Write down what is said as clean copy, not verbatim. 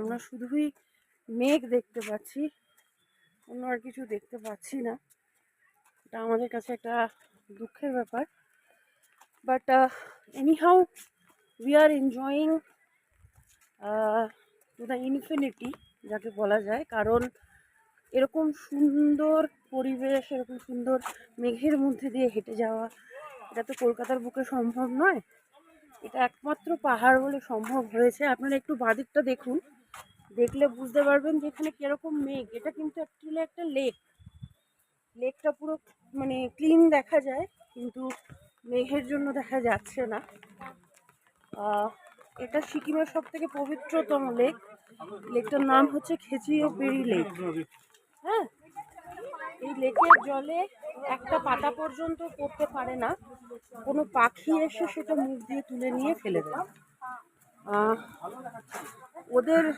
আমরা শুধুই মেঘ দেখতে পাচ্ছি, অন্য আর কিছু দেখতে পাচ্ছি না। এটা আমাদের কাছে একটা দুঃখের ব্যাপার। But anyhow we are enjoying to the infinity যাকে বলা যায়, কারণ এরকম সুন্দর পরিবেশ, এরকম সুন্দর মেঘের মধ্যে দিয়ে হেঁটে যাওয়া, এটা তো কলকাতার বুকে সম্ভব নয়। এটা একমাত্র পাহাড় বলে সম্ভব হয়েছে। আপনারা একটু বাদিকটা দেখুন, দেখলে বুঝতে পারবেন যে এখানে কিরকম মেঘ। এটা কিন্তু অ্যাকচুয়ালি একটা লেকটা পুরো মানে ক্লিন দেখা যায়, কিন্তু মেঘের জন্য দেখা যাচ্ছে না। এটা সিকিমের সব থেকে পবিত্রতম লেকটার নাম হচ্ছে খেচিওপেরি লেক। হ্যাঁ, এই লেকের জলে একটা পাতা পর্যন্ত পড়তে পারে না, কোনো পাখি এসে সেটা মুখ দিয়ে তুলে নিয়ে ফেলে দেয়। ওদের